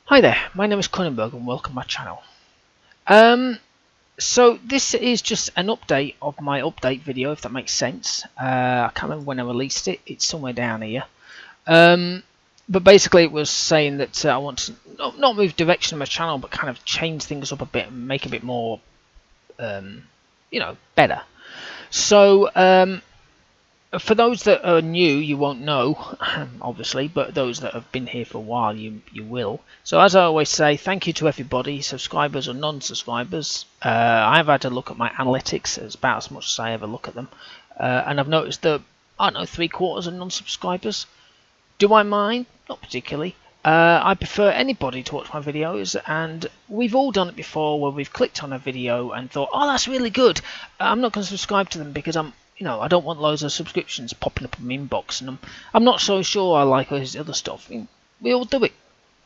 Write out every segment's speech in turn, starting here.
Hi there, my name is Kronenberg and welcome to my channel. So this is just an update of my update video, if that makes sense. I can't remember when I released it, it's somewhere down here. But basically it was saying that I want to not move direction of my channel, but kind of change things up a bit and make it a bit more, better. So for those that are new, you won't know, obviously, but those that have been here for a while, you will. So as I always say, thank you to everybody, subscribers or non-subscribers. I've had a look at my analytics, it's about as much as I ever look at them, and I've noticed that, I don't know, 3/4 are non-subscribers. Do I mind? Not particularly. I prefer anybody to watch my videos, and we've all done it before where we've clicked on a video and thought, oh, that's really good. I'm not going to subscribe to them because I don't want loads of subscriptions popping up in my inbox, and I'm not so sure I like all this other stuff. We all do it.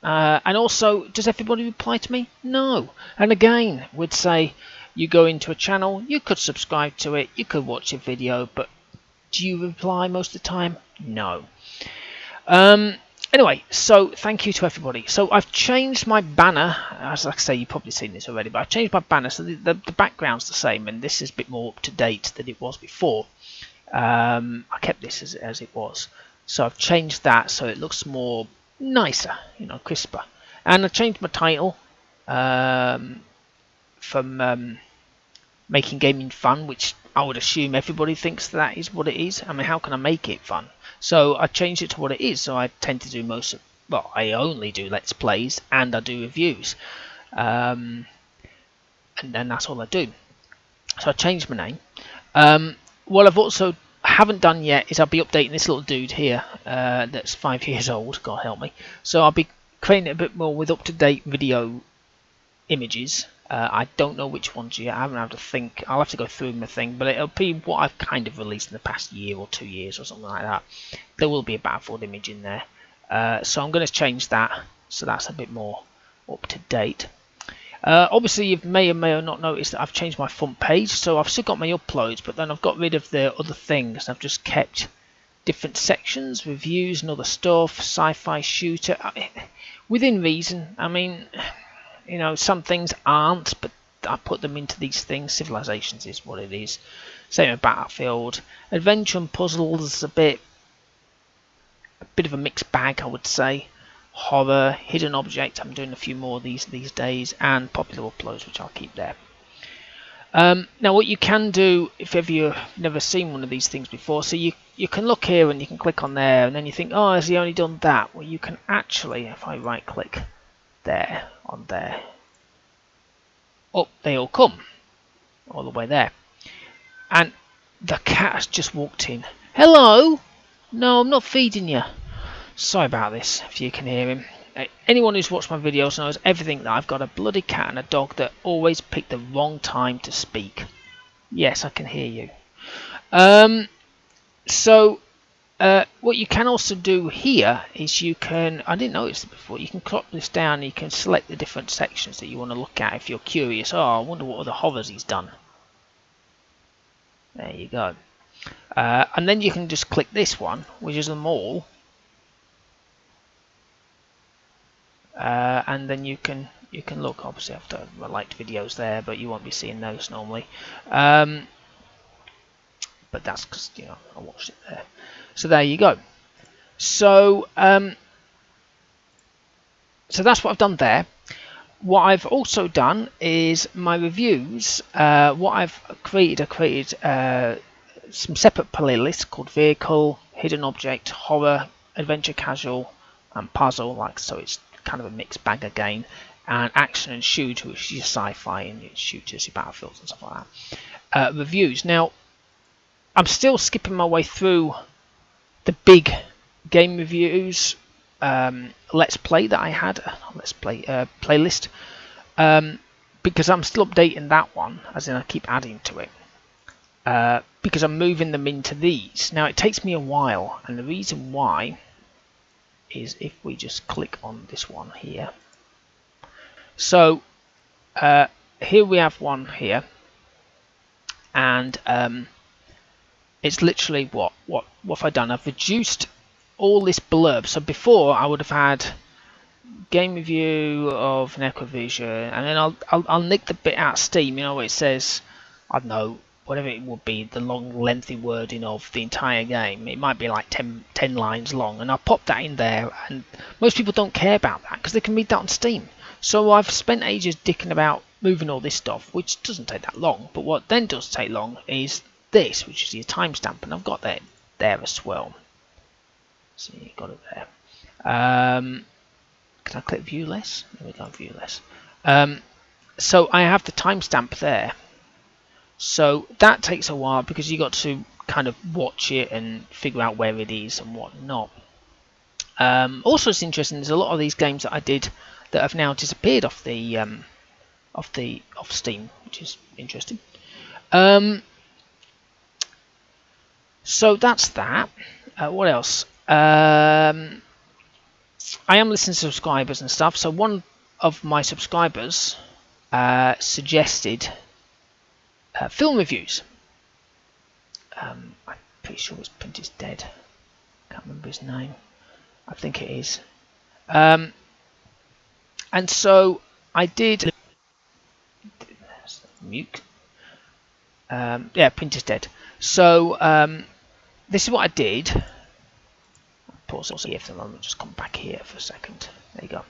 And also, does everybody reply to me? No. And again, we'd say you go into a channel, you could subscribe to it, you could watch a video, but do you reply most of the time? No. Anyway, so thank you to everybody. So I've changed my banner, as I say, you've probably seen this already, but I've changed my banner so the background's the same, and this is a bit more up to date than it was before. I kept this as it was, so I've changed that so it looks more nicer, crisper. And I changed my title from making gaming fun, which I would assume everybody thinks that is what it is. I mean, how can I make it fun? So I changed it to what it is. So I tend to do I only do Let's Plays and I do reviews. And then that's all I do. So I changed my name. What I've also haven't done yet is I'll be updating this little dude here that's 5 years old, God help me. So I'll be creating it a bit more with up-to-date video images. I don't know which ones yet. I haven't had to think. I'll have to go through my thing, but it'll be what I've kind of released in the past year or 2 years or something like that. There will be a Battlefield image in there, so I'm going to change that so that's a bit more up to date. Obviously, you may or may not noticed that I've changed my front page, so I've still got my uploads, but then I've got rid of the other things. I've just kept different sections, reviews and other stuff, sci-fi shooter, within reason. I mean, some things aren't, but I put them into these things. Civilizations is what it is. Same with Battlefield. Adventure and puzzles, a bit of a mixed bag, I would say. Horror, hidden object, I'm doing a few more of these days, and popular uploads, which I'll keep there. Now what you can do, if ever you've never seen one of these things before, so you can look here and you can click on there, and then you think, oh, has he only done that? Well, you can actually, if I right click there, on there, up they all come, all the way there. And the cat has just walked in. Hello? No, I'm not feeding you. Sorry about this, if you can hear him. Anyone who's watched my videos knows everything that I've got a bloody cat and a dog that always pick the wrong time to speak. Yes, I can hear you. What you can also do here is you can, I didn't notice it before, you can crop this down and you can select the different sections that you want to look at if you're curious. Oh, I wonder what other horrors he's done. There you go. And then you can just click this one, which is them all. And then you can look, obviously I've done my liked videos there, but you won't be seeing those normally. But that's because I watched it there. So there you go. So so that's what I've done there. What I've also done is my reviews. What I've created, some separate playlists called Vehicle, Hidden Object, Horror, Adventure Casual, and Puzzle. Like so, it's kind of a mixed bag again. And Action and Shoot, which is sci-fi and it's shooters, your Battlefields and stuff like that. Reviews. Now, I'm still skipping my way through the big game reviews Let's Play that I had, Let's Play playlist, because I'm still updating that one, as in I keep adding to it, because I'm moving them into these. Now it takes me a while, and the reason why is if we just click on this one here. So here we have one here, and it's literally what have I done? I've reduced all this blurb. So before I would have had game review of Necrovision, and then I'll nick the bit out of Steam, you know, where it says, I don't know, whatever it would be, the long lengthy wording of the entire game. It might be like 10 lines long, and I'll pop that in there, and most people don't care about that because they can read that on Steam. So I've spent ages dicking about moving all this stuff, which doesn't take that long, but what then does take long is this, which is your timestamp, and I've got that there as well. So you got it there. Can I click view less? There we go, view less. So I have the timestamp there. So that takes a while because you got to kind of watch it and figure out where it is and whatnot. Also, it's interesting. There's a lot of these games that I did that have now disappeared off the off Steam, which is interesting. So that's that. What else? I am listening to subscribers and stuff. So one of my subscribers suggested film reviews. I'm pretty sure his print is dead. Can't remember his name. I think it is. And so I did. Mute. Yeah, print is dead. So this is what I did. Pause it here for the moment. Just come back here for a second. There you go.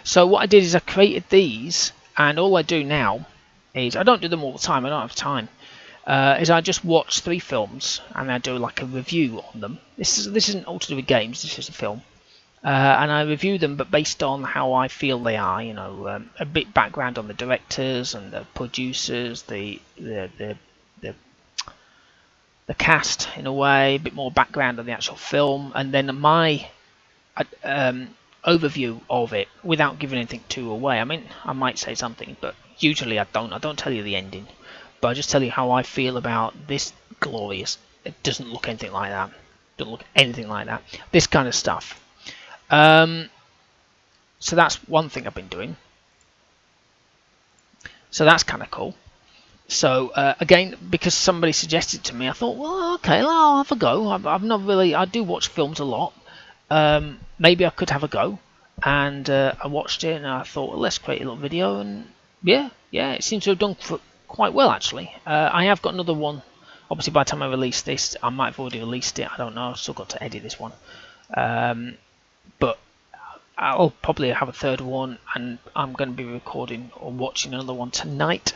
So what I did is I created these, and all I do now is I don't do them all the time. I don't have time. Is I just watch 3 films and I do like a review on them. This isn't all to do with games. This is a film, and I review them, but based on how I feel they are. You know, a bit background on the directors and the producers, the cast in a way, a bit more background on the actual film, and then my overview of it without giving anything too away. I mean, I might say something, but usually I don't. I don't tell you the ending, but I just tell you how I feel about this glorious. It doesn't look anything like that. Doesn't look anything like that. This kind of stuff. So that's one thing I've been doing. So that's kind of cool. So again, because somebody suggested to me, I thought, well, okay, I'll have a go. I've not really. I do watch films a lot. Maybe I could have a go. And I watched it, and I thought, well, let's create a little video. And yeah, it seems to have done quite well actually. I have got another one. Obviously, by the time I release this, I might have already released it. I don't know. I've still got to edit this one. But I'll probably have a third one, and I'm going to be recording or watching another one tonight,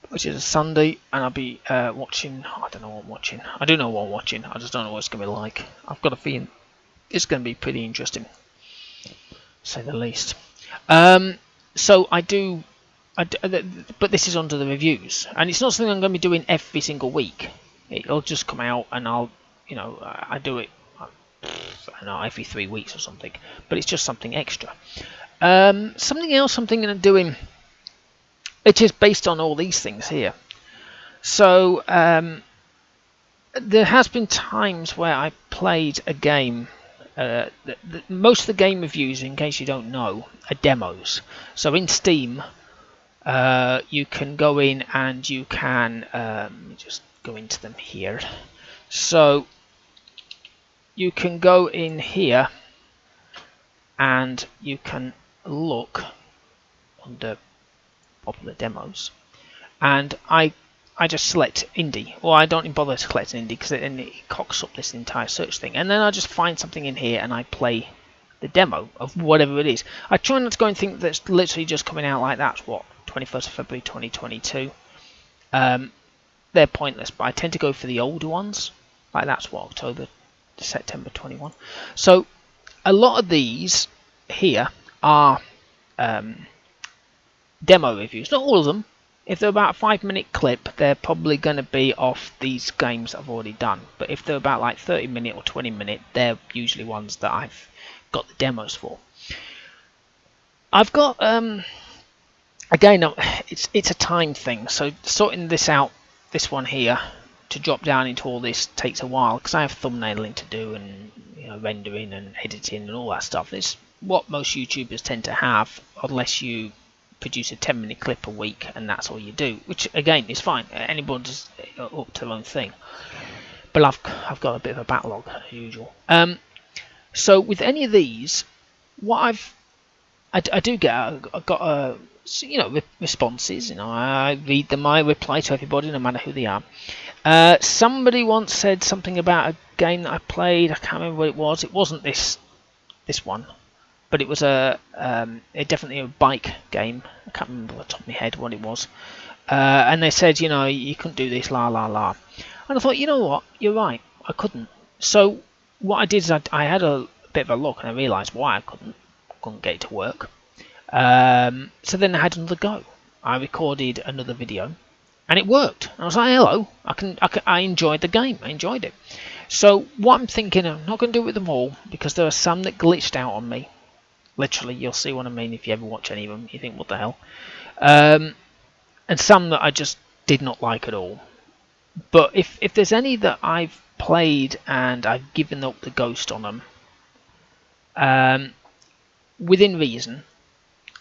which is a Sunday, and I'll be watching. I don't know what I'm watching. I do know what I'm watching. I just don't know what it's going to be like. I've got a feeling it's going to be pretty interesting, to say the least. So I do, but this is under the reviews, and it's not something I'm going to be doing every single week. It'll just come out, and I do it. I don't know, every 3 weeks or something, but it's just something extra. Something else I'm thinking of doing, it is based on all these things here. So there has been times where I played a game. Most of the game reviews, in case you don't know, are demos. So in Steam, you can go in and you can just go into them here. So you can go in here and you can look under popular demos, and I just select indie, or I don't even bother to select indie because it cocks up this entire search thing, and then I just find something in here and I play the demo of whatever it is. I try not to go and think that's literally just coming out like that's what 21st of February 2022. They're pointless, but I tend to go for the older ones, like that's what October to September 21. So a lot of these here are demo reviews, not all of them. If they're about a 5-minute clip, they're probably going to be off these games I've already done. But if they're about like 30-minute or 20-minute, they're usually ones that I've got the demos for. I've got again, it's a time thing. So sorting this out, this one here, to drop down into all this takes a while because I have thumbnailing to do and rendering and editing and all that stuff. It's what most YouTubers tend to have, unless you produce a 10-minute clip a week and that's all you do, which again is fine. Anybody's up to their own thing. But I've got a bit of a backlog as usual. So with any of these, what I've I do get I got responses. I read them. I reply to everybody, no matter who they are. Somebody once said something about a game that I played. I can't remember what it was. It wasn't this one, but it was definitely a bike game. I can't remember off the top of my head what it was. And they said, you couldn't do this, la la la. And I thought, you know what, you're right, I couldn't. So what I did is I had a bit of a look, and I realised why I couldn't get it to work. So then I had another go. I recorded another video, and it worked. And I was like, hello, I enjoyed the game. I enjoyed it. So what I'm thinking, I'm not going to do it with them all, because there are some that glitched out on me. Literally, you'll see what I mean if you ever watch any of them. You think, what the hell? And some that I just did not like at all. But if there's any that I've played and I've given up the ghost on them, within reason,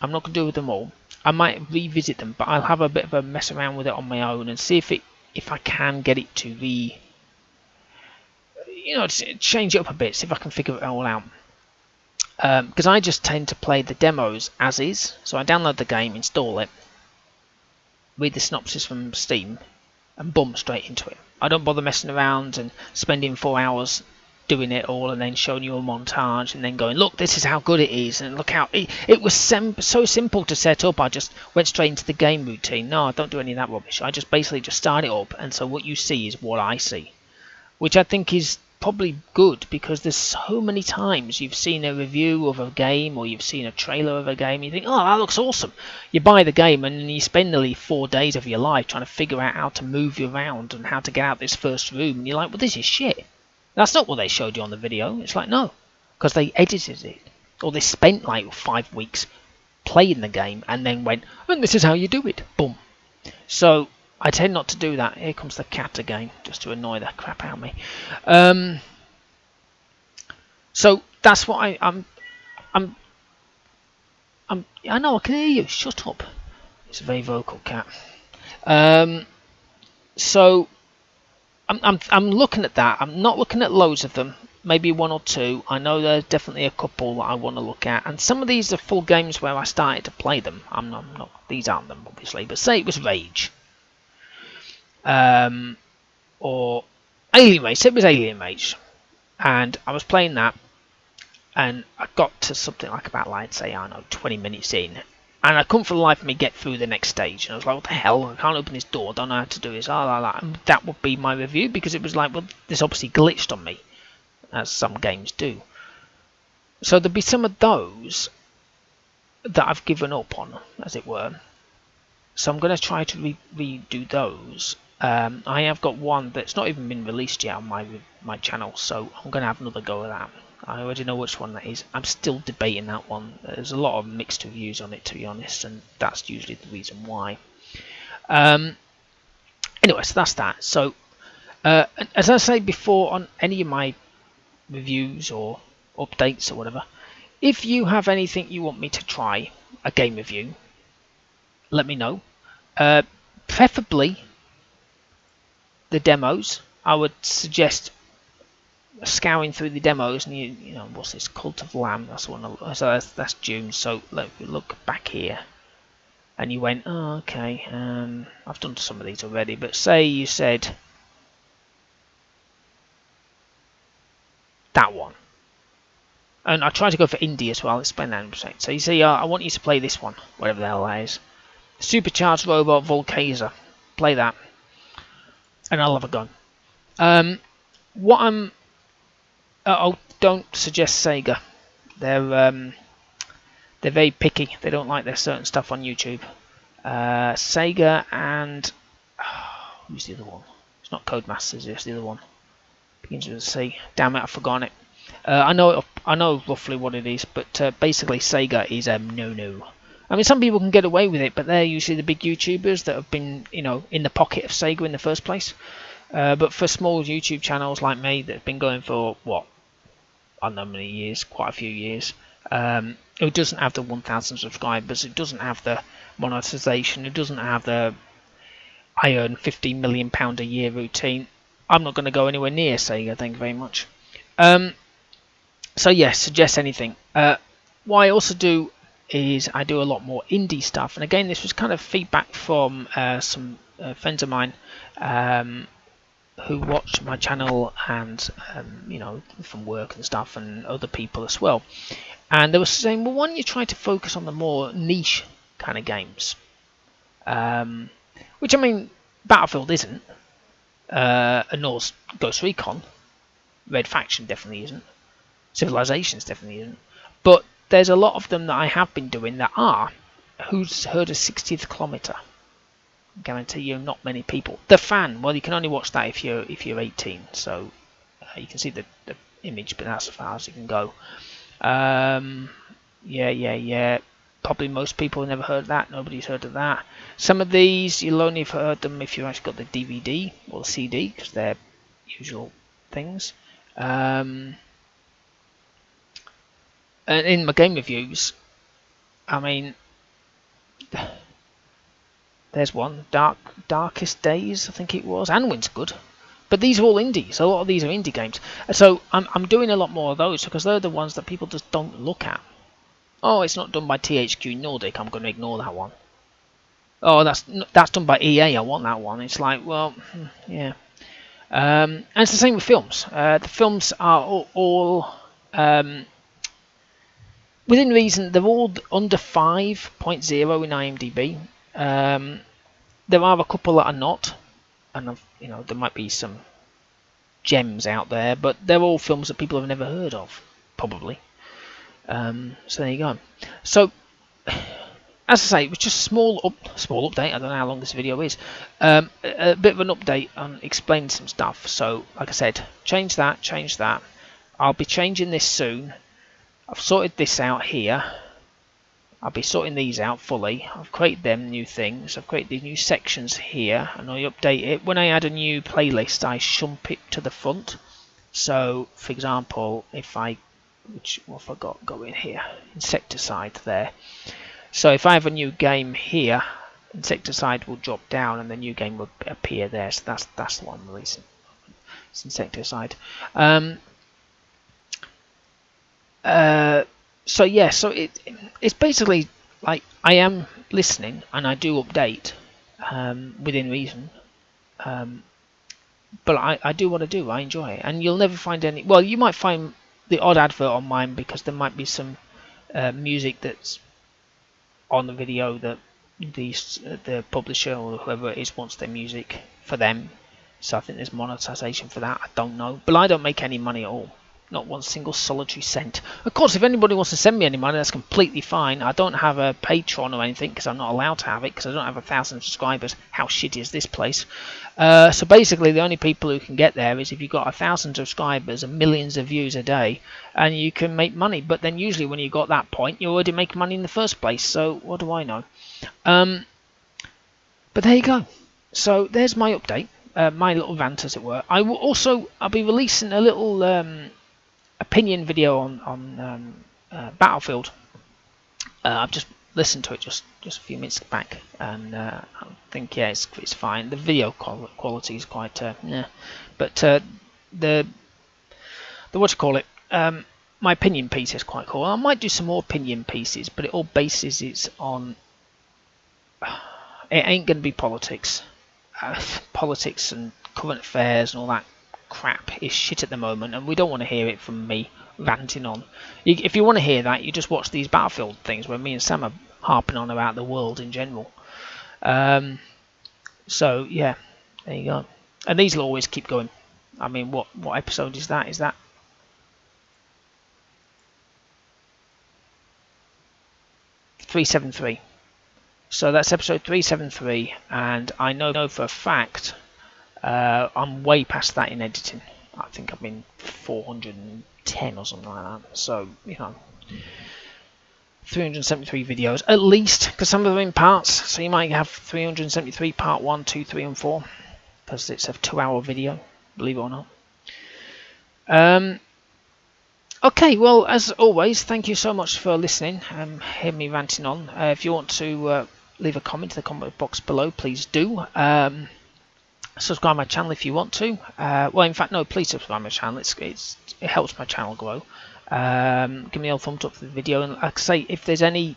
I'm not going to do with them all. I might revisit them, but I'll have a bit of a mess around with it on my own and see if I can get it to change it up a bit, see if I can figure it all out. Because I just tend to play the demos as is. So I download the game, install it, read the synopsis from Steam, and boom, straight into it. I don't bother messing around and spending 4 hours doing it all and then showing you a montage and then going, look, this is how good it is, and look how it was so simple to set up. I just went straight into the game routine. No, I don't do any of that rubbish. I just basically just start it up, and so what you see is what I see, which I think is probably good, because there's so many times you've seen a review of a game or you've seen a trailer of a game and you think, oh, that looks awesome. You buy the game and then you spend nearly 4 days of your life trying to figure out how to move you around and how to get out this first room, and you're like, well, this is shit. That's not what they showed you on the video. It's like, no, because they edited it, or they spent like 5 weeks playing the game and then went, and this is how you do it, boom. So I tend not to do that. Here comes the cat again, just to annoy the crap out of me. So that's what I know, I can hear you. Shut up. It's a very vocal cat. So I'm looking at that. I'm not looking at loads of them. Maybe 1 or 2. I know there's definitely a couple that I want to look at, and some of these are full games where I started to play them. I'm not. These aren't them, obviously. But say it was Rage. Or Alien Rage. It was Alien Rage, and I was playing that, and I got to something like about, like, say, I don't know, 20 minutes in, and I couldn't for the life of me get through the next stage, and I was like, what the hell, I can't open this door, I don't know how to do this, and that would be my review, because it was like, well, this obviously glitched on me, as some games do. So there'd be some of those that I've given up on, as it were. So I'm going to try to redo those. I have got one that's not even been released yet on my channel, so I'm going to have another go at that. I already know which one that is. I'm still debating that one. There's a lot of mixed reviews on it, to be honest, and that's usually the reason why. Anyway, so that's that. So, as I say before on any of my reviews or updates or whatever, if you have anything you want me to try, a game review, let me know. Preferably the demos. I would suggest scouring through the demos, and you know, what's this, Cult of Lamb, that's one. So that's June. So look back here, and you went, oh, okay, I've done some of these already, but say you said that one, and I tried to go for indie as well. Let's explain that in a second. So you say, I want you to play this one, whatever the hell that is, Supercharged Robot Volcazer. Play that, and I'll have a go. What I'm don't suggest Sega. They're very picky. They don't like their certain stuff on YouTube. Sega and who's the other one? It's not Codemasters. It's the other one. Begins with a C. Damn it, I've forgotten it. I know roughly what it is, but basically Sega is no. I mean, some people can get away with it, but they're usually the big YouTubers that have been, in the pocket of Sega in the first place. But for small YouTube channels like me that have been going for, what, I don't know how many years, quite a few years, it doesn't have the 1,000 subscribers, it doesn't have the monetization, it doesn't have the I earn £15 million a year routine, I'm not going to go anywhere near Sega, thank you very much. So yes, suggest anything. What I also do is I do a lot more indie stuff. And again, this was kind of feedback from some friends of mine who watch my channel, and you know, from work and stuff, and other people as well. And they were saying, well, why don't you try to focus on the more niche kind of games? Which, I mean, Battlefield isn't, and nor's Ghost Recon. Red Faction definitely isn't. Civilizations definitely isn't. But there's a lot of them that I have been doing that are. Who's heard of 60th Kilometer? I guarantee you not many people. The Fan, well, you can only watch that if you're 18, so you can see the image, but that's as far as you can go. Yeah. Probably most people have never heard of that. Nobody's heard of that. Some of these you'll only have heard them if you've actually got the DVD or the CD, because they're usual things. And in my game reviews, I mean, there's one, Darkest Days, I think it was. Anwin's good. But these are all indies. A lot of these are indie games. So I'm doing a lot more of those because they're the ones that people just don't look at. Oh, it's not done by THQ Nordic. I'm going to ignore that one. Oh, that's done by EA. I want that one. It's like, well, yeah. And it's the same with films. The films are all within reason. They're all under 5.0 in IMDb. There are a couple that are not, and you know, there might be some gems out there, but they're all films that people have never heard of, probably. So there you go. So, as I say, it was just a small update. I don't know how long this video is. A bit of an update on explaining some stuff. So, like I said, change that. I'll be changing this soon. I've sorted this out here. I'll be sorting these out fully. I've created them new things. I've created these new sections here, and I update it. When I add a new playlist, I shump it to the front. So, for example, if I what have I got going here? Insecticide there. So if I have a new game here, Insecticide will drop down, and the new game will appear there. So that's the one I'm releasing. It's Insecticide. So yeah, so it's basically like I am listening and I do update within reason, but I do what I do. I enjoy it, and you'll never find any. Well, you might find the odd advert on mine because there might be some music that's on the video that the publisher or whoever it is wants their music for them. So I think there's monetization for that. I don't know, but I don't make any money at all. Not one single solitary cent. Of course, if anybody wants to send me any money, that's completely fine. I don't have a Patreon or anything because I'm not allowed to have it because I don't have 1,000 subscribers. How shitty is this place? So basically, the only people who can get there is if you've got 1,000 subscribers and millions of views a day, and you can make money. But then usually when you got that point, you already make money in the first place. So what do I know? But there you go. So there's my update, my little rant, as it were. I'll be releasing a little opinion video on Battlefield. I've just listened to it just a few minutes back, and I think it's fine. The video quality is quite nah, but the what you call it, my opinion piece is quite cool. I might do some more opinion pieces, but it all bases it on it ain't gonna be politics. Politics and current affairs and all that crap is shit at the moment, and we don't want to hear it from me ranting on. If you want to hear that, you just watch these Battlefield things where me and Sam are harping on about the world in general. So yeah, there you go. And these will always keep going. I mean, what episode is that? Is that 373? So that's episode 373, and I know for a fact I'm way past that in editing. I think I've been 410 or something like that. So, you know, 373 videos at least, because some of them are in parts. So you might have 373 part 1, 2, 3 and 4, because it's a 2-hour video, believe it or not. Okay, well, as always, thank you so much for listening and hear me ranting on. If you want to leave a comment in the comment box below, please do. Subscribe my channel if you want to. Well, in fact, no, please subscribe my channel. It helps my channel grow. Give me a thumbs up for the video, and like I say, if there's any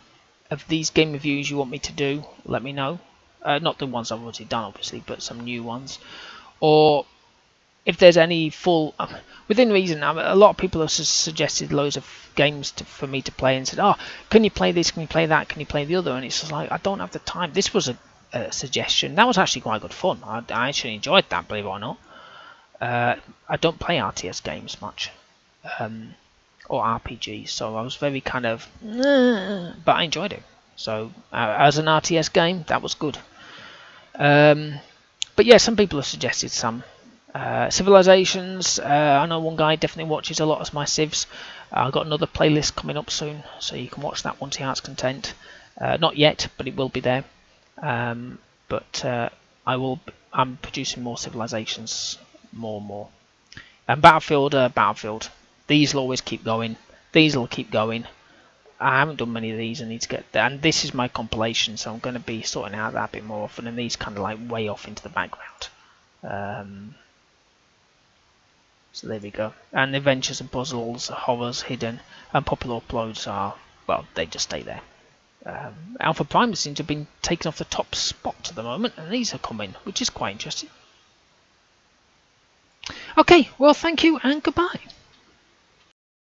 of these game reviews you want me to do, let me know. Not the ones I've already done, obviously, but some new ones. Or if there's any full, within reason, a lot of people have suggested loads of games for me to play and said, oh, can you play this, can you play that, can you play the other? And it's just like, I don't have the time. This was a suggestion. That was actually quite good fun. I actually enjoyed that, believe it or not. I don't play RTS games much. Or RPGs, so I was very kind of, but I enjoyed it. So as an RTS game, that was good. But yeah, some people have suggested some Civilizations. I know one guy definitely watches a lot of my civs. I've got another playlist coming up soon, so you can watch that one to your heart's content. Not yet, but it will be there. But I'm producing more Civilizations, more and more. And Battlefield. These will always keep going. These will keep going. I haven't done many of these. I need to get there. And this is my compilation, so I'm going to be sorting out that a bit more often. And these kind of like way off into the background. So there we go. And adventures and puzzles, horrors, hidden, and popular uploads are, well, they just stay there. Alpha Prime seems to have been taken off the top spot at the moment, and these are coming, which is quite interesting. Okay, well, thank you and goodbye.